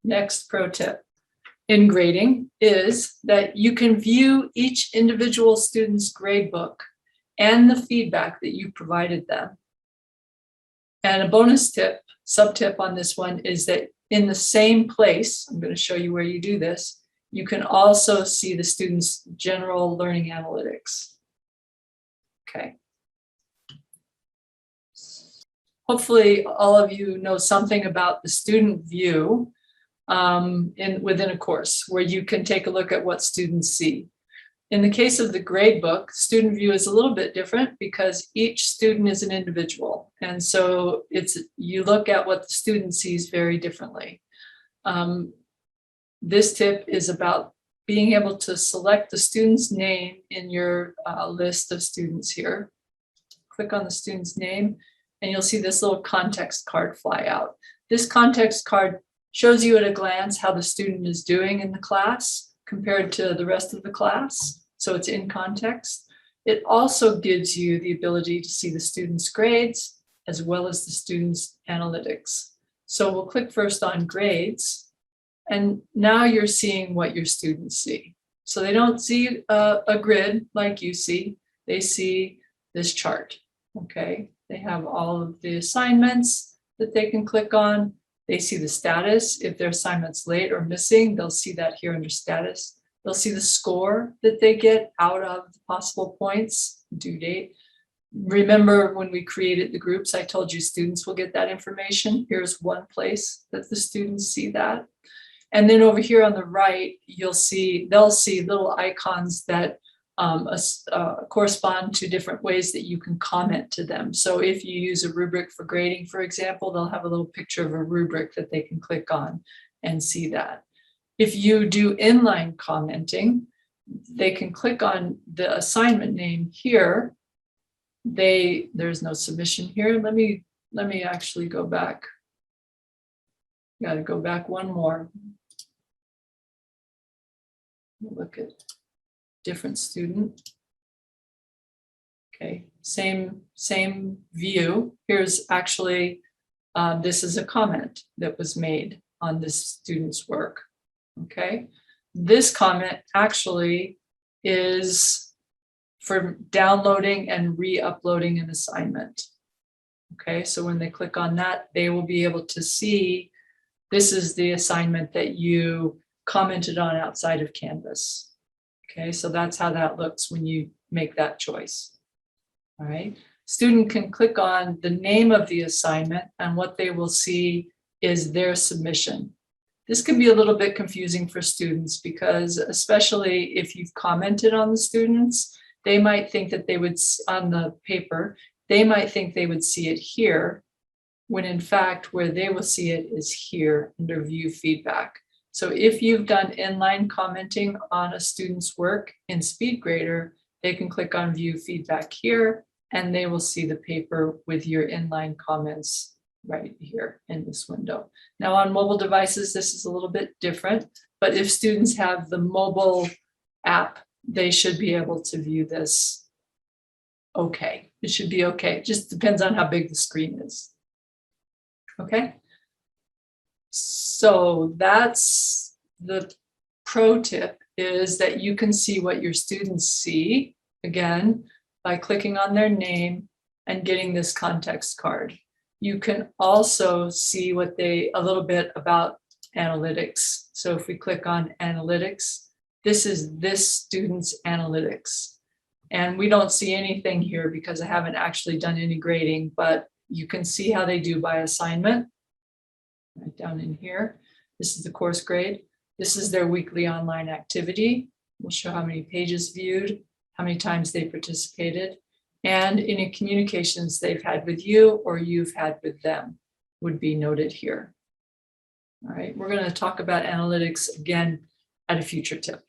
next pro tip in grading is that you can view each individual student's gradebook and the feedback that you provided them. And a bonus tip, sub-tip on this one is that in the same place, I'm going to show you where you do this, you can also see the students' general learning analytics. Okay. Hopefully all of you know something about the student view within a course where you can take a look at what students see. In the case of the gradebook, student view is a little bit different because each student is an individual. And so you look at what the student sees very differently. This tip is about being able to select the student's name in your list of students here. Click on the student's name and you'll see this little context card fly out. This context card shows you at a glance how the student is doing in the class compared to the rest of the class. So it's in context. It also gives you the ability to see the students' grades as well as the students' analytics. So we'll click first on grades. And now you're seeing what your students see. So they don't see a grid like you see. They see this chart, okay? They have all of the assignments that they can click on. They see the status. If their assignment's late or missing, they'll see that here under status. They'll see the score that they get out of the possible points, due date. Remember when we created the groups, I told you students will get that information. Here's one place that the students see that. And then over here on the right, they'll see little icons that correspond to different ways that you can comment to them. So if you use a rubric for grading, for example, they'll have a little picture of a rubric that they can click on and see that. If you do inline commenting, they can click on the assignment name here. There's no submission here. Let me actually go back. Got to go back one more. Look at different student. Okay, same view. Here's actually, this is a comment that was made on this student's work. Okay, this comment actually is for downloading and re-uploading an assignment. Okay, so when they click on that, they will be able to see this is the assignment that you commented on outside of Canvas. Okay, so that's how that looks when you make that choice. All right, student can click on the name of the assignment and what they will see is their submission. This can be a little bit confusing for students because especially if you've commented on the students, they might think that they would, on the paper, they might think they would see it here, when in fact, where they will see it is here under view feedback. So if you've done inline commenting on a student's work in SpeedGrader, they can click on view feedback here and they will see the paper with your inline comments right here in this window. Now on mobile devices, this is a little bit different, but if students have the mobile app, they should be able to view this okay. It should be okay. It just depends on how big the screen is. Okay. So that's the pro tip, is that you can see what your students see, again, by clicking on their name and getting this context card. You can also see a little bit about analytics. So if we click on analytics, this is this student's analytics. And we don't see anything here because I haven't actually done any grading, but you can see how they do by assignment. Right down in here, this is the course grade. This is their weekly online activity. We'll show how many pages viewed, how many times they participated, and any communications they've had with you or you've had with them would be noted here. All right, we're going to talk about analytics again at a future tip.